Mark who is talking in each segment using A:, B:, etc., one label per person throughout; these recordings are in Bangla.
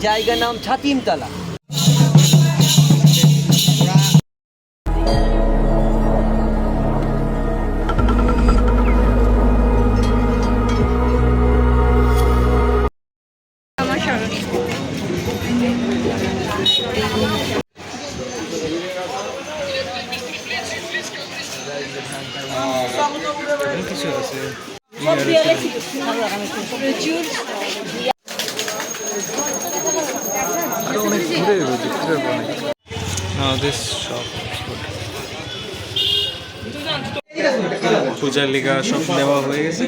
A: জায়গার নাম ছাতিমতলা।
B: কিছু আছে অনেক ঘুরে পূজার লিগা সব নেওয়া হয়ে গেছে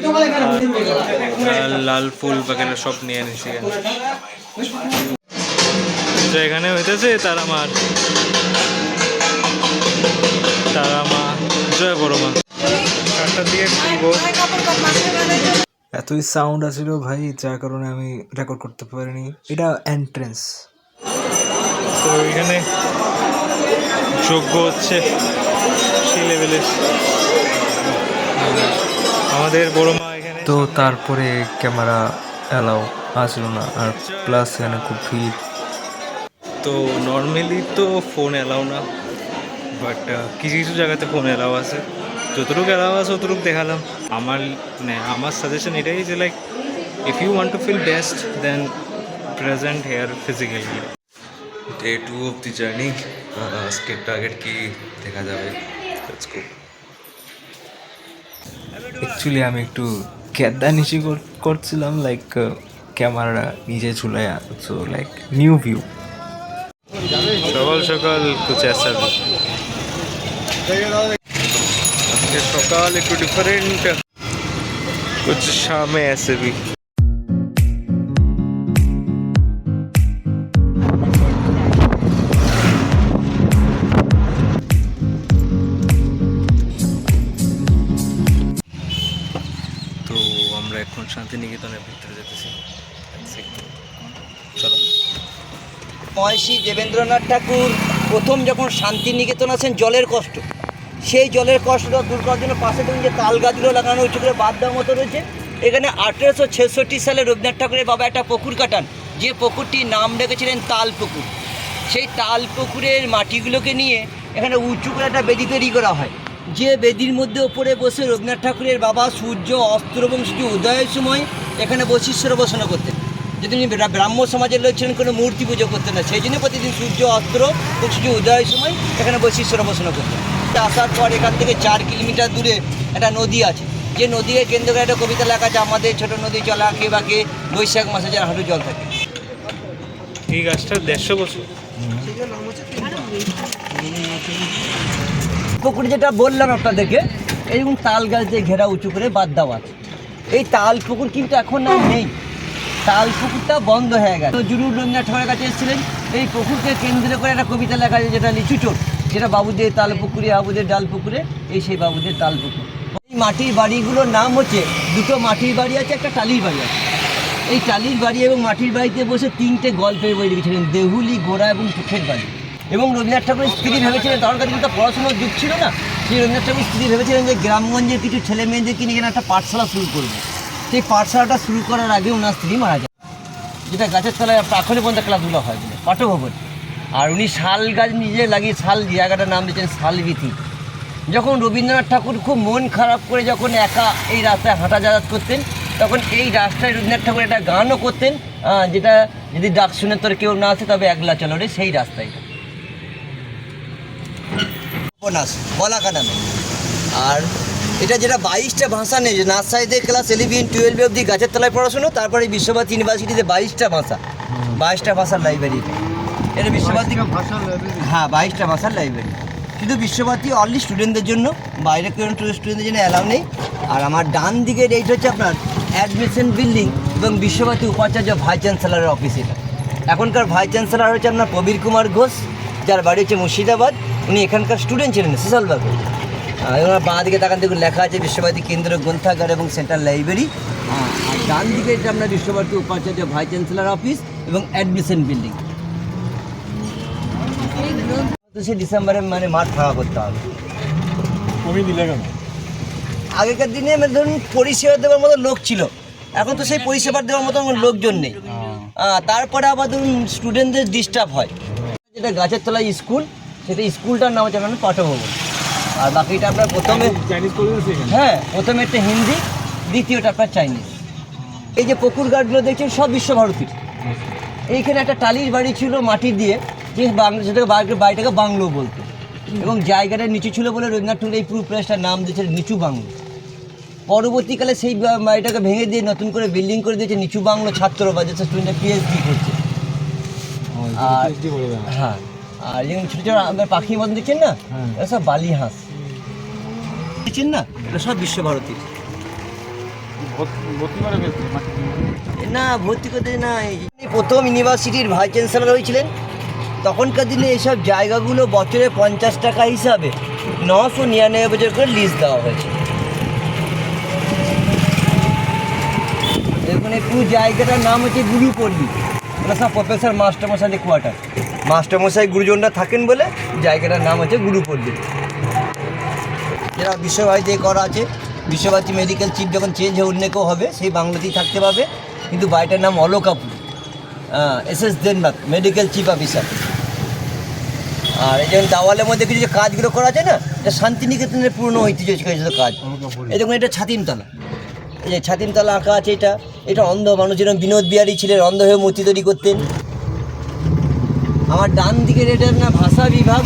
B: আর লাল ফুল বাগেরা সব নিয়ে নিয়েছি। এখানে হইতেছে তারা মা জয় বড় মা। চারটার দিকে খুলবো। এতই সাউন্ড আছিল ভাই, যার কারণে আমি রেকর্ড করতে পারিনি। এটা এন্ট্রেন্স, তো এখানে যোগ্য হচ্ছে সেই লেভেলের আমাদের বড় মা এখানে। তো তারপরে ক্যামেরা অ্যালাউ আসলো না, আর প্লাস এখানে খুব ভিড়। তো নর্মালি তো ফোন অ্যালাউ না, বাট কিছু কিছু জায়গাতে ফোন অ্যালাউ আছে। যতটুকু অ্যালাউ আছে ততটুকু দেখালাম। আমার সাজেশন এটাই যে like if you want to feel best then present here physically.
C: Day 2 of the journey, আজকের টার্গেট কি দেখা যাবে।
B: অ্যাকচুয়ালি আমি একটু কেদা নিচে করছিলাম, লাইক ক্যামেরাটা নিজে চলে সো লাইক নিউ ভিউ। সকাল সকাল কুছ ऐसा भी আজকে সকাল একটু ডিফারেন্ট, कुछ शाम में ऐसे भी। তো আমরা এখন শান্তিনিকেতনের ভিতরে যেতেছি। চলো।
A: মহর্ষি দেবেন্দ্রনাথ ঠাকুর প্রথম যখন শান্তিনিকেতন আসেন জলের কষ্ট, সেই জলের কষ্টটা দূর করার জন্য পাশে দেখুন যে তাল গাছগুলো লাগানো উঁচু করে বাদ দেওয়ার মতো রয়েছে। এখানে 1866 সালে রবীন্দ্রনাথ ঠাকুরের বাবা একটা পুকুর কাটান, যে পুকুরটির নাম রেখেছিলেন তাল পুকুর। সেই তাল পুকুরের মাটিগুলোকে নিয়ে এখানে উঁচু করে একটা বেদি তৈরি করা হয়, যে বেদির মধ্যে ওপরে বসে রবীন্দ্রনাথ ঠাকুরের বাবা সূর্য অস্ত এবং সূর্য উদয়ের সময় এখানে বসে ঈশ্বর উপাসনা করতেন। যদি ব্রাহ্ম সমাজের লোক ছিলেন, কোনো মূর্তি পুজো করতেন না, সেই জন্য প্রতিদিন সূর্য অস্ত্র এবং সূর্য উদয়ের সময় এখানে বসে ঈশ্বর উপাসনা করতেন। আসার পর এখান থেকে 4 কিলোমিটার দূরে একটা নদী আছে, যে নদীকে কেন্দ্র করে একটা কবিতা লেখা আছে, আমাদের ছোট নদী চলা কে বাকে বৈশাখ মাসে যার হাঁটু জল থাকে।
B: এই গাছটা 150 বছর
A: পুকুর যেটা বললাম আপনাদেরকে, এইরকম তাল গাছ দিয়ে ঘেরা উঁচু করে বাদ দেওয়া আছে। এই তাল পুকুর কিন্তু এখন আর নেই, তাল পুকুরটা বন্ধ হয়ে গেছে। জরুর রবীন্দ্রনাথ ঠাকুরের কাছে এসেছিলেন, এই পুকুরকে কেন্দ্র করে একটা কবিতা লেখা আছে, যেটা লিচুচোর, যেটা বাবুদের তাল পুকুরে বাবুদের ডাল পুকুরে, এই সেই বাবুদের তাল পুকুর। এই মাটির বাড়িগুলোর নাম হচ্ছে, দুটো মাটির বাড়ি আছে, একটা টালির বাড়ি আছে। এই টালির বাড়ি এবং মাটির বাড়িতে বসে 3টে গল্পের বই লিখেছিলেন, দেহুলি, গোড়া এবং চোখের বাড়ি। এবং রবীন্দ্রনাথ ঠাকুরের স্ত্রী ভেবেছিলেন, তখন কিন্তু পড়াশোনার যুগ ছিল না, সেই রবীন্দ্রনাথ ঠাকুরের স্ত্রী ভেবেছিলেন যে গ্রামগঞ্জের কিছু ছেলে মেয়েদেরকে নিয়ে একটা পাঠশালা শুরু করবে। সেই পাঠশালাটা শুরু করার আগে ওনার স্ত্রী মারা যায়, যেটা গাছের তলায় এখনই পর্যন্ত খেলাধুলা হয় বলে পাঠভবন। আর উনি শাল গাছ নিজে লাগিয়ে শাল জায়গাটার নাম দিয়েছেন শালবীথি। যখন রবীন্দ্রনাথ ঠাকুর খুব মন খারাপ করে যখন একা এই রাস্তায় হাঁটা যাতায়াত করতেন, তখন এই রাস্তায় রবীন্দ্রনাথ ঠাকুর একটা গানও করতেন, যেটা যদি ডাক শুনে তোর কেউ না আসে তবে একলা চলো রে, সেই রাস্তায় উপন্যাস বলাকা নামে। আর এটা যেটা 22টা ভাষা নেই, যে নার্সারিতে ক্লাস 11, 12 অবধি গাছের তলায় পড়াশুনো, তারপরে বিশ্বভারতী ইউনিভার্সিটিতে 22টা ভাষা, 22টা ভাষার লাইব্রেরি। এটা বিশ্বভারতী, হ্যাঁ 22টা ভাষার লাইব্রেরি। শুধু বিশ্বভারতী অনলি স্টুডেন্টদের জন্য, বাইরে কেউ স্টুডেন্টদের জন্য অ্যালাউ নেই। আর আমার ডান দিকের এইটা হচ্ছে আপনার অ্যাডমিশন বিল্ডিং এবং বিশ্বভারতী উপাচার্য ভাইস চ্যান্সেলারের অফিস। এটা এখনকার ভাইস চ্যান্সেলার হচ্ছে আপনার প্রবীর কুমার ঘোষ, যার বাড়ি হচ্ছে মুর্শিদাবাদ। উনি এখানকার স্টুডেন্ট ছিলেন সোশ্যালভাবে। ওনার বাঁ দিকে তাকান দেখুন লেখা আছে বিশ্বভারতী কেন্দ্র গ্রন্থাগার এবং সেন্ট্রাল লাইব্রেরি। আর ডান দিকে এটা আপনার বিশ্বভারতী উপাচার্য ভাইস চ্যান্সেলার অফিস এবং অ্যাডমিশন বিল্ডিং। সে ডিসেম্বরে মানে মাঠ ফাঁকা করতে হবে।
B: কমিয়ে দিলে কেন?
A: আগেকার দিনে ধরুন পরিষেবা দেওয়ার মতো লোক ছিল, এখন তো সেই পরিষেবা দেওয়ার মতো লোকজন নেই। তারপরে আবার ধরুন স্টুডেন্টদের ডিস্টার্ব হয়, যেটা গাছের তলায় স্কুল, সেটা স্কুলটার নাম হচ্ছে আপনার পাঠভবন। আর বাকিটা আপনার প্রথমে হ্যাঁ, প্রথমে একটা হিন্দি, দ্বিতীয়টা আপনার চাইনিজ। এই যে পুকুর ঘাটগুলো দেখছেন সব বিশ্বভারতীর। এইখানে একটা টালির বাড়ি ছিল মাটির দিয়ে, যে বাংলা, সেটাকে বাড়িটাকে বাংলো বলতো, এবং জায়গাটা নিচু ছিল বলে রবীন্দ্রনাথ ঠাকুর এই পুরো প্লেসটার নাম দিয়েছে নিচু বাংলো। পরবর্তীকালে সেই বাড়িটাকে ভেঙে দিয়ে নতুন করে বিল্ডিং করে দিয়েছে নিচু বাংলো ছাত্রবাস, যেসব স্টুডেন্টরা পিএইচডি করছে। আর হ্যাঁ, আর যেমন ছোটো ছোটো আপনার পাখির মতন দেখছেন না, এটা সব বালি হাঁস দেখছেন না, এটা সব বিশ্বভারতীর। না, ভর্তি করতে না, প্রথম ইউনিভার্সিটির ভাইস চ্যান্সেলর হয়েছিলেন। তখনকার দিনে এইসব জায়গাগুলো বছরে 50 টাকা হিসাবে 999 বছর করে লিজ দেওয়া হয়েছে। এখানে পুরো জায়গাটার নাম হচ্ছে গুরুপল্লী। ওরা সব প্রফেসর মাস্টারমশাইদের কোয়ার্টার, মাস্টারমশাই গুরুজনরা থাকেন বলে জায়গাটার নাম হচ্ছে গুরুপল্লী। যেটা বিশ্বভারতী করা আছে, বিশ্বভারতী মেডিকেল চিফ যখন চেঞ্জ হয়ে অন্য কেউ হবে সেই বাংলাতেই থাকতে পাবে, কিন্তু বাড়িটার নাম অলকাপুর, SS দেননাথ মেডিকেল চিফ অফিসার। আর এই যেমন দাওয়ালের মধ্যে কিছু যে কাজগুলো করা আছে না, এটা শান্তিনিকেতনের পুরনো ঐতিহ্য কাজ। এই দেখুন, এটা ছাতিমতলা, এই যে ছাতিমতলা আঁকা আছে। এটা অন্ধ মানুষ, যেরকম বিনোদ বিহারী ছিলেন, অন্ধ হয়ে মূর্তি তৈরি করতেন। আমার ডান দিকের এটার না ভাষা বিভাগ,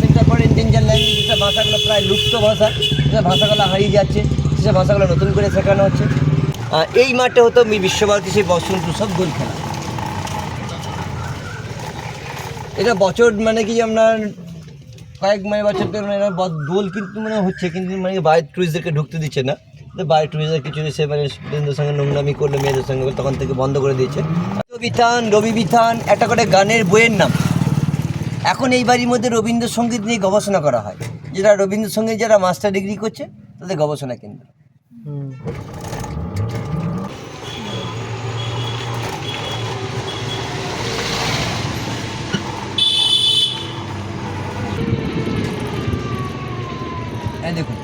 A: সেন্টার ফর এন্ডেঞ্জার ল্যাঙ্গুয়েজ। যেসব ভাষাগুলো প্রায় লুপ্ত ভাষা, যেসব ভাষাগুলো হারিয়ে যাচ্ছে, সেসব ভাষাগুলো নতুন করে শেখানো হচ্ছে। এই মাঠে হতো বিশ্বভারতী সেই বসন্ত উৎসব দোল খেলা। এটা বছর মানে কি আপনার কয়েক বছর দোল কিন্তু মানে হচ্ছে, কিন্তু মানে বাইরের টুরিস্টদেরকে ঢুকতে দিচ্ছে না। বাইরের টুরিস্টদের কিছু এসে মানে স্টুডেন্টদের সঙ্গে নোংরামি করলে, মেয়েদের সঙ্গে, তখন থেকে বন্ধ করে দিয়েছে। রবি বিথান একটা করে গানের বইয়ের নাম। এখন এই বাড়ির মধ্যে রবীন্দ্রসঙ্গীত নিয়ে গবেষণা করা হয়, যেটা রবীন্দ্রসঙ্গীত যারা মাস্টার ডিগ্রি করছে তাদের গবেষণা কেন্দ্র। দেখুন,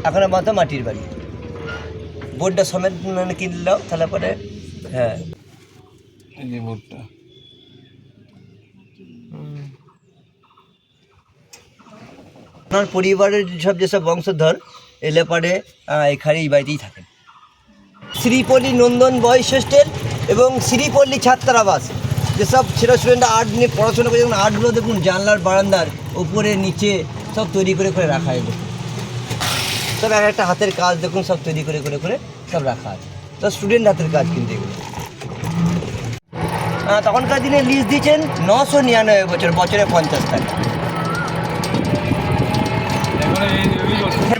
A: এখন মাত্র মাটির বাড়ি, বোর্ডটা সমেত মানে কিনলাম, তাহলে পরে হ্যাঁ বোর্ডটা। আপনার পরিবারের যেসব বংশধর এলে পরে এখানে এই বাড়িতেই থাকেন। শ্রীপল্লী নন্দন বয়েজ হোস্টেল এবং শ্রীপল্লী ছাত্রাবাস, যেসব ছেলে স্টুডেন্টরা আর্ট নিয়ে পড়াশোনা করে, যেমন আর্টগুলো দেখুন জানলার বারান্দার উপরে নিচে সব তৈরি করে রাখা হয়। সব একটা হাতের কাজ দেখুন, সব তৈরি করে সব রাখা আছে। তো স্টুডেন্ট হাতের কাজ কিন্তু এগুলো। তখনকার দিনে লিজ দিয়েছেন 999 বছর, বছরে 50 টাকা।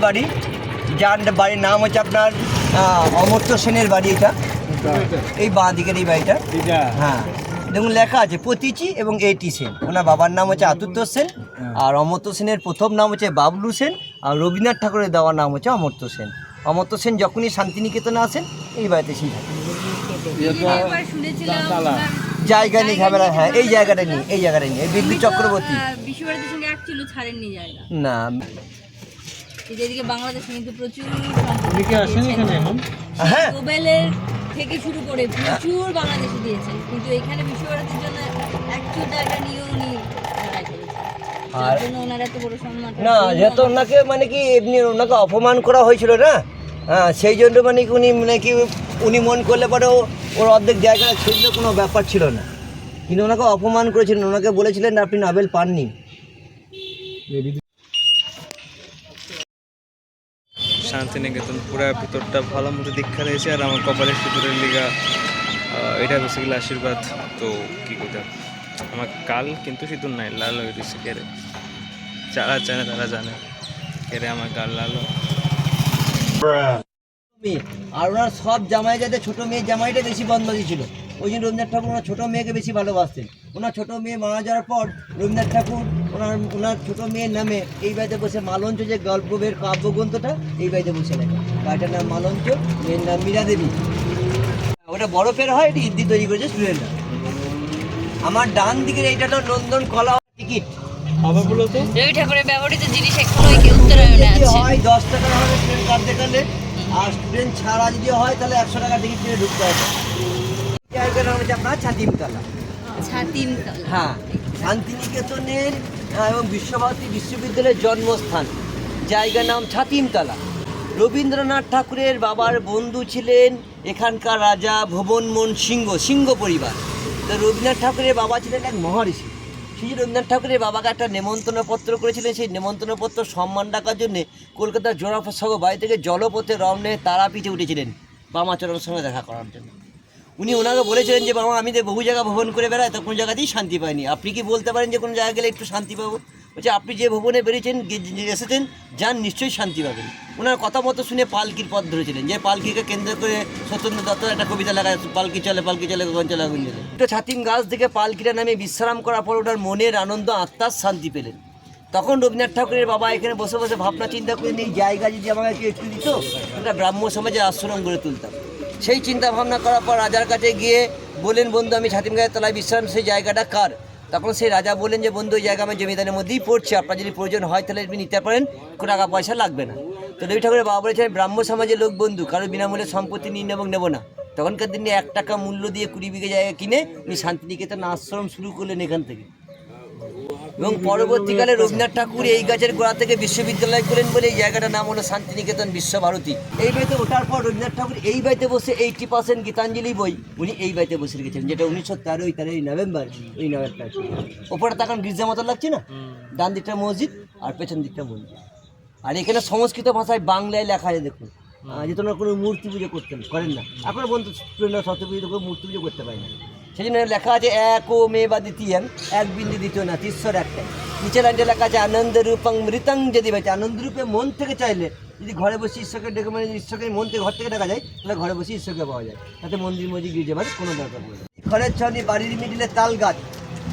A: বাড়ি, যার বাড়ির নাম হচ্ছে আপনার অমর্ত্য সেনের বাড়ি। এটা এই বাঁ দিকের এই বাড়িটা, হ্যাঁ দেখুন লেখা আছে প্রতীচি এবং এটি সেন। ওনার বাবার নাম হচ্ছে আতুত্য সেন, আর অমর্ত্য সেনের প্রথম নাম হচ্ছে বাবলু সেন, আর রবীন্দ্রনাথ ঠাকুরের দেওয়ার নাম হচ্ছে অমর্ত্য সেন। অমর্ত্য সেন যখনই শান্তিনিকেতনে আসেন এই বাড়িতে সেই থাকে। জায়গা নেই ঝামেলা, হ্যাঁ এই জায়গাটা নেই, এই বিদ্যুৎ চক্রবর্তী না।
D: এদিকে বাংলাদেশে কিন্তু প্রচুর
A: হ্যাঁ
D: থেকে শুরু করে প্রচুর বাংলাদেশে দিয়েছে, কিন্তু এখানে বিশ্বভারতীর জন্য একটু জায়গা নিয়ে উনি লড়াই করেছেন। ওনার এত বড় সম্মান
A: না, যেহেতু ওনাকে মানে কি এমনি ওনাকে অপমান করা হয়েছিল না, হ্যাঁ সেই জন্য মানে কি উনি মন করলে পরে ওর অর্ধেক জায়গা ছেড়ে কোনো ব্যাপার ছিল না, কিন্তু ওনাকে অপমান করেছিলেন। ওনাকে বলেছিলেন আপনি নোবেল পাননি।
B: শান্তিনিকেতন পুরা ভিতরটা ভালো মতো দীক্ষা রয়েছে, আর আমার কপালের ভিতরের লিগা এটা বেসিক্যালি আশীর্বাদ। তো কী করতে আমার কাল কিন্তু সিঁদুর নাই, লাল হয়ে রয়েছে। কেরে যারা জানে তারা জানে, কেরে আমার গাল লাল।
A: আর ওনার সব জামাই যাতে ছোটো মেয়ের জামাইটা বেশি বদমাশি ছিল, ওই জন্য রবীন্দ্রনাথ ঠাকুর ওনার ছোটো মেয়েকে বেশি ভালোবাসতেন। ওনার ছোটো মেয়ে মারা যাওয়ার পর রবীন্দ্রনাথ ঠাকুর ওনার ছোটো মেয়ের নামে এই বাড়িতে বসে মালঞ্চ, যে গল্পের কাব্যগ্রন্থটা এই বাড়িতে বসে লেখা। বাড়িটার নাম মালঞ্চ, মেয়ের নাম মীরা দেবী। ওটা বরফের হয়, এটি ইডলি তৈরি করেছে স্টুডেন্টরা। আমার ডান দিকের এইটা তো নন্দন কলা টিকিট।
D: রবি ঠাকুরের ব্যবহৃত জিনিস এখনো উত্তরায়ণে আছে।
A: হয় 10 টাকা হবে স্টুডেন্ট কার্ড দেখালে, আর স্টুডেন্ট ছাড়া যদি হয় তাহলে 100 টাকা টিকিট কিনে ঢুকতে হবে। জায়গার নাম হচ্ছে আপনার ছাতিমতলা।
D: ছাতিমতলা।
A: হ্যাঁ, শান্তিনিকেতনের এবং বিশ্বভারতী বিশ্ববিদ্যালয়ের জন্মস্থান, জায়গার নাম ছাতিমতলা। রবীন্দ্রনাথ ঠাকুরের বাবার বন্ধু ছিলেন এখানকার রাজা ভুবনমোহন সিংহ পরিবার। তো রবীন্দ্রনাথ ঠাকুরের বাবা ছিলেন এক মহর্ষি। সেই রবীন্দ্রনাথ ঠাকুরের বাবাকে একটা নেমন্তন্নপত্র করেছিলেন। সেই নেমন্তন্নপত্র সম্মান রাখার জন্যে কলকাতার জোড়াসাঁকো বাড়ি থেকে জলপথে রওনা হয়ে তারাপীঠে উঠেছিলেন বামাচরণের সঙ্গে দেখা করার জন্য। উনি ওনাকে বলেছিলেন যে বাবা, আমি তো বহু জায়গা ভ্রমণ করে বেড়াই, তো কোনো জায়গাতেই শান্তি পাইনি, আপনি কি বলতে পারেন যে কোনো জায়গায় গেলে একটু শান্তি পাবো? বলছে আপনি যে ভবনে বেরিয়েছেন এসেছেন যান, নিশ্চয়ই শান্তি পাবেন। ওনার কথা মতো শুনে পালকির পথ ধরেছিলেন, যে পালকিকে কেন্দ্র করে সত্যেন্দ্র দত্ত একটা কবিতা লেখায়, পালকি চলে গগন চলে আগুন জ্বলে। তো ছাতিম গাছ থেকে পালকিটা নামে বিশ্রাম করার পর ওনার মনের আনন্দ, আত্মার শান্তি পেলেন। তখন রবীন্দ্রনাথ ঠাকুরের বাবা এখানে বসে বসে ভাবনা চিন্তা করেন, এই জায়গা যদি আমাকে কেউ একটু দিত, একটা ব্রাহ্ম সমাজের আশ্রম গড়ে তুলতাম। সেই চিন্তা ভাবনা করার পর রাজার কাছে গিয়ে বলেন, বন্ধু আমি ছাতিম গাছের তলায় বিশ্রাম, সেই জায়গাটা কার? তখন সেই রাজা বলেন যে বন্ধু, ওই জায়গা আমার জমিদারের মধ্যেই পড়ছে, আপনার যদি প্রয়োজন হয় তাহলে আপনি নিতে পারেন, কোনো টাকা পয়সা লাগবে না। তো রবি ঠাকুরের বাবা বলেছেন, ব্রাহ্ম সমাজের লোক বন্ধু, কারো বিনামূল্যে সম্পত্তি নিন এবং নেব না। তখনকার দিনে 1 টাকা মূল্য দিয়ে 20 বিঘে জায়গা কিনে উনি শান্তিনিকেতন আশ্রম শুরু করলেন এখান থেকে। এবং পরবর্তীকালে রবীন্দ্রনাথ ঠাকুর এই গাছের গোড়া থেকে বিশ্ববিদ্যালয় করেন বলে এই জায়গাটার নাম হলো শান্তিনিকেতন বিশ্বভারতী। এই বাড়িতে ওঠার পর রবীন্দ্রনাথ ঠাকুর এই বাড়িতে বসে 80% গীতাঞ্জলি বই উনি এই বাড়িতে বসে রেখেছিলেন, যেটা 1913 নভেম্বর ওই নভেম্বর। ওপরে তাকান গির্জার মতো লাগছে না? ডান দিকটা মসজিদ আর পেছন দিকটা মন্দির। আর এখানে সংস্কৃত ভাষায় বাংলায় লেখা আছে, দেখুন যে তোমরা কোনো মূর্তি পুজো করেন না, এখনো বন্ধু সরস্বতী পুজো কোনো মূর্তি পুজো করতে পারি না। সেই জন্য লেখা আছে একো মে বা দ্বিতীয়াং, এক বিন্দু দ্বিতীয় না, ঈশ্বর একটাই। নিচের লাইনটা লেখা আছে আনন্দ রূপং মৃতং যদি ভাই, আনন্দ রূপে মন থেকে চাইলে যদি ঘরে বসে ঈশ্বরকে ডেকে, মানে ঈশ্বরকে মন থেকে ঘর থেকে দেখা যায়, তাহলে ঘরে বসে ঈশ্বরকে পাওয়া যায়, তাতে মন্দির মসজিদ গিয়ে যাবার কোনো দরকার পড়ে না। ঘরের ছাউনি বাড়ির মিডিলে তাল গাছ,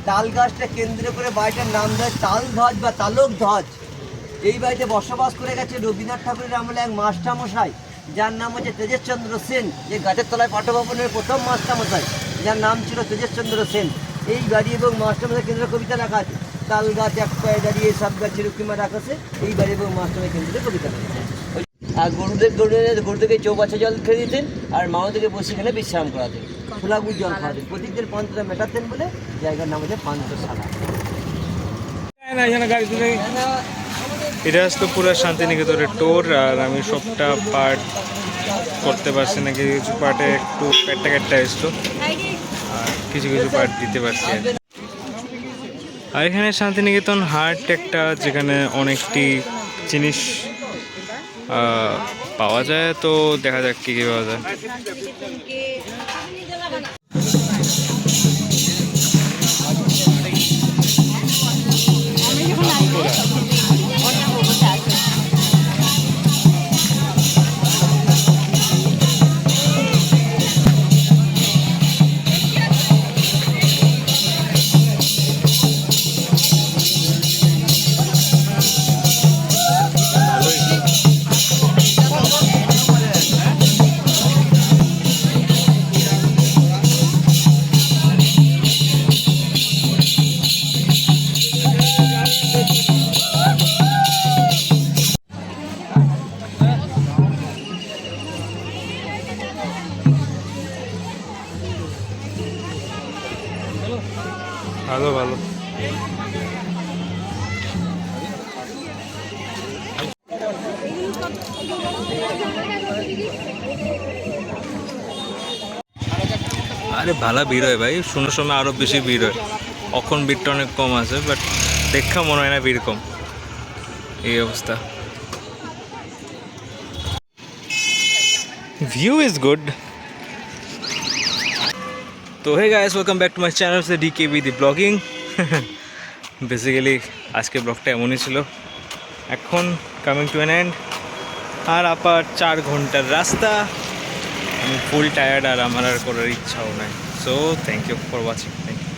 A: তাল গাছটা কেন্দ্র করে বাড়িটার নাম দেয় তাল ধ্বজ বা তালক ধ্বজ। এই বাড়িতে বসবাস করে গেছে রবীন্দ্রনাথ ঠাকুরের আমলে এক মাস্টারমশাই, যার নাম হচ্ছে তেজেশচন্দ্র সেন। যে গাছের তলায় পাঠভবনের প্রথম মাস্টারমশাই, যার নাম ছিল তেজেশচন্দ্র সেন। এই বাড়ি এবং মাস্টারমশাই কেন্দ্রে কবিতা লেখা আছে, তাল গাছ এক পায়ে দাঁড়িয়ে সব গাছের উকিমা রাখাছে, এই বাড়ি এবং মাস্টারমশাই কেন্দ্রে কবিতা লেখা আছে। আর গরুদেরকে চৌবাচ্চা জল খেয়ে দিতেন, আর মাওদেরকে বসে এখানে বিশ্রাম করাতেন, খোলাগুড় জল খাওয়াতেন, প্রতীকদের পান্তটা মেটাতেন বলে জায়গার নাম হচ্ছে পান্তশালা।
B: এটা আসতো পুরো শান্তিনিকেতনের টোর, আর আমি সবটা পার্ট করতে পারছি না, কিছু পার্টে একটু কাটটা আসতো, আর কিছু পার্ট দিতে পারছি। আর এখানে শান্তিনিকেতন হাট একটা, যেখানে অনেকটি জিনিস পাওয়া যায়, তো দেখা যাক কী কী পাওয়া যায়। ভালো ভালো। আরে ভালো ভিড় হয় ভাই, শোনার সময় আরও বেশি ভিড় হয়, এখন ভিড়টা অনেক কম আছে, বাট দেখা মনে হয় না ভিড় কম, এই অবস্থা। View is good. তো hey guys, welcome back to my channel say DKB the ব্লগিং। বেসিক্যালি আজকে ব্লগটা এমনই ছিল, এখন কামিং টু অ্যান এন্ড। আর আপার 4 ঘন্টার রাস্তা, আমি ফুল টায়ার্ড, আর আমার আর করার ইচ্ছাও নাই। So thank you for watching. Thank you.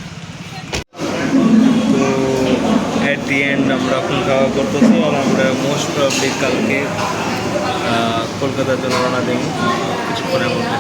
B: তো অ্যাট দি এন্ড আমরা এখন খাওয়া করতেছি, আর আমরা মোস্ট প্রবলি কালকে কলকাতার জন্য রওনা দিই কিছুক্ষণের মধ্যে।